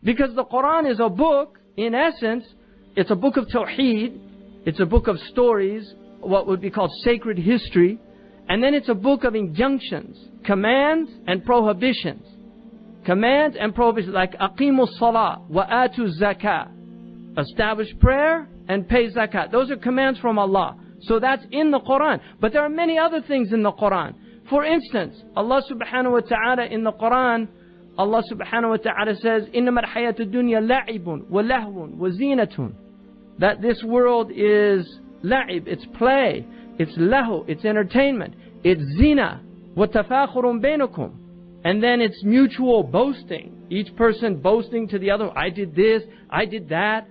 Because the Quran is a book, in essence, it's a book of Tawheed, it's a book of stories, what would be called sacred history, and then it's a book of injunctions, commands and prohibitions. Commands and prohibitions like Aqimu Salah wa Atu Zakah. Establish prayer and pay zakat. Those are commands from Allah. So that's in the Quran. But there are many other things in the Quran. For instance, Allah subhanahu wa ta'ala in the Quran, Allah subhanahu wa ta'ala says, إِنَّمَا الْحَيَاةُ الدُّنْيَا لَعِبٌ وَلَهْوٌ وَزِينَةٌ. That this world is la'ib, it's play, it's lahu, it's entertainment, it's zina, وَتَفَاخُرٌ بَيْنُكُمْ. And then it's mutual boasting. Each person boasting to the other. I did this, I did that.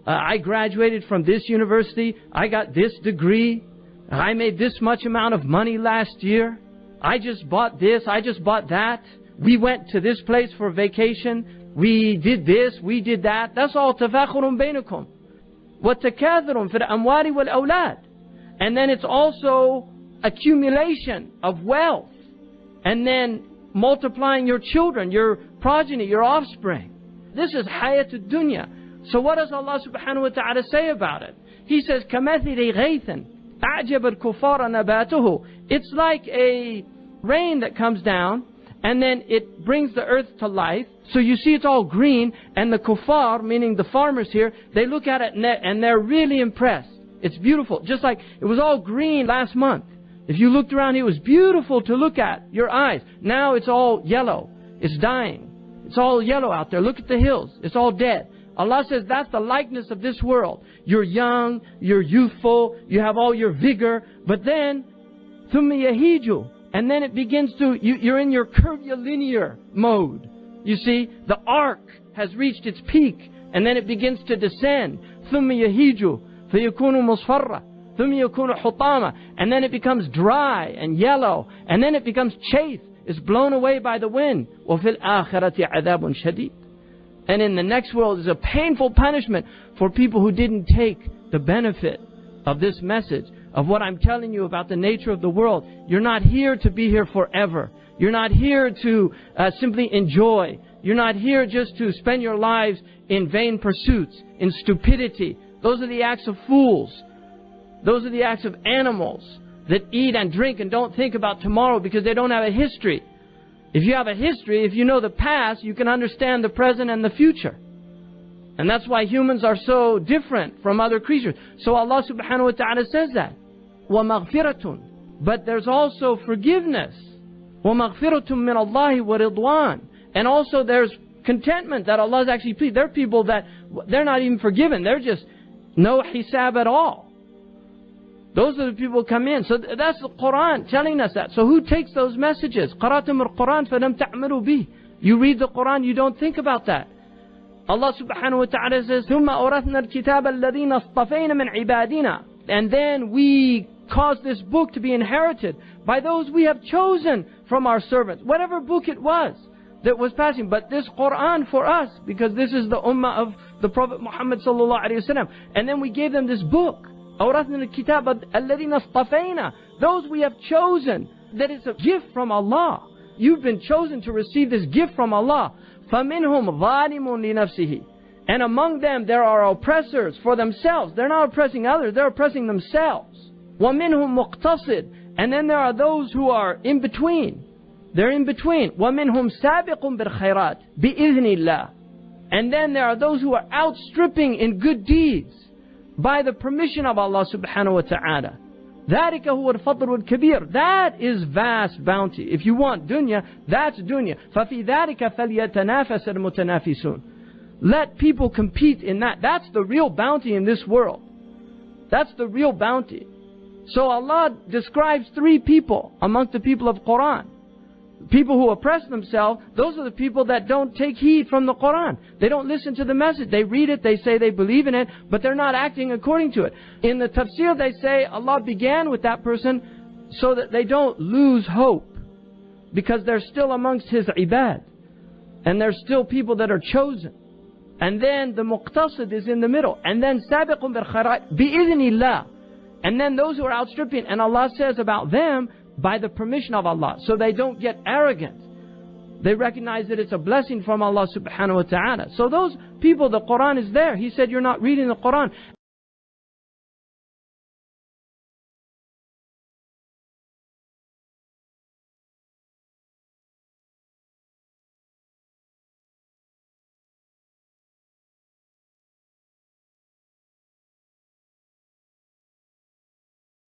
I graduated from this university. I got this degree. I made this much amount of money last year. I just bought this, I just bought that. We went to this place for vacation. We did this, we did that. That's all tafakhurun bainakum. وَتَكَاثُرٌ فِي الْأَمْوَالِ وَالْأَوْلَادِ. And then it's also accumulation of wealth. And then multiplying your children, your progeny, your offspring. This is hayatud dunya. So what does Allah subhanahu wa ta'ala say about it? He says, كَمَثِلِ غَيْثٍ أَعْجَبَ الْكُفَّارَ نَبَاتُهُ. It's like a rain that comes down and then it brings the earth to life. So you see it's all green, and the kuffar, meaning the farmers here, they look at it and they're really impressed. It's beautiful. Just like it was all green last month. If you looked around, it was beautiful to look at, your eyes. Now it's all yellow. It's dying. It's all yellow out there. Look at the hills. It's all dead. Allah says that's the likeness of this world. You're young, you're youthful, you have all your vigor, but then, ثُمَّ يَهِيجُ. And then it begins to, you're in your curvilinear mode. You see, the arc has reached its peak, and then it begins to descend. ثُمَّ يَهِيجُ فَيَكُونُ مُصْفَرًّا ثُمَّ يَكُونُ حُطَامًا. And then it becomes dry and yellow, and then it becomes chaff. It's blown away by the wind. وَفِي الْآخِرَةِ عَذَابٌ شَدِيدٌ. And in the next world is a painful punishment for people who didn't take the benefit of this message, of what I'm telling you about the nature of the world. You're not here to be here forever. You're not here to simply enjoy. You're not here just to spend your lives in vain pursuits, in stupidity. Those are the acts of fools. Those are the acts of animals that eat and drink and don't think about tomorrow because they don't have a history. If you have a history, if you know the past, you can understand the present and the future. And that's why humans are so different from other creatures. So Allah subhanahu wa ta'ala says that. وَمَغْفِرَةٌ. But there's also forgiveness. وَمَغْفِرَةٌ مِّنَ اللَّهِ وَرِضْوَانٌ. And also there's contentment that Allah is actually pleased. There are people that they're not even forgiven. They're just no hisab at all. Those are the people who come in. So that's the Quran telling us that. So who takes those messages? قَرَأْتُمُ الْقُرْآنَ فَلَمْ تَعْمَلُوا بِهِ. You read the Quran, you don't think about that. Allah subhanahu wa ta'ala says, ثُمَّ أَوْرَثْنَا الْكِتَابَ الَّذِينَ اصْطَفَيْنَا مِنْ عِبَادِنَا. And then we cause this book to be inherited by those we have chosen from our servants. Whatever book it was that was passing. But this Quran for us, because this is the ummah of the Prophet Muhammad sallallahu alayhi wa sallam. And then we gave them this book. أَوْرَثْنَا الْكِتَابَ الَّذِينَ اصْطَفَيْنَا. Those we have chosen. That is a gift from Allah. You've been chosen to receive this gift from Allah. فَمِنْهُمْ ظَالِمٌ لِنَفْسِهِ. And among them there are oppressors for themselves. They're not oppressing others, they're oppressing themselves. وَمِنْهُمْ مُقْتَصِدٌ. And then there are those who are in between. They're in between. وَمِنْهُمْ سَابِقٌ بِالْخَيْرَاتِ بِإِذْنِ اللَّهِ. And then there are those who are outstripping in good deeds by the permission of Allah subhanahu wa ta'ala. ذَلِكَ هُوَ الْفَضْلُ الْكَبِيرُ. That is vast bounty. If you want dunya, that's dunya. فَفِي ذَلِكَ فَلْيَتَنَافَسَ الْمُتَنَافِسُونَ. Let people compete in that. That's the real bounty in this world. That's the real bounty. So Allah describes three people amongst the people of Quran. People who oppress themselves, those are the people that don't take heed from the Quran. They don't listen to the message. They read it, they say they believe in it, but they're not acting according to it. In the tafsir they say Allah began with that person so that they don't lose hope, because they're still amongst His ibad. And they're still people that are chosen. And then the muqtasid is in the middle. And then sabiqun bil khairat bi'idhnillah. And then those who are outstripping, and Allah says about them, by the permission of Allah. So they don't get arrogant. They recognize that it's a blessing from Allah subhanahu wa ta'ala. So those people, the Quran is there. He said, you're not reading the Quran.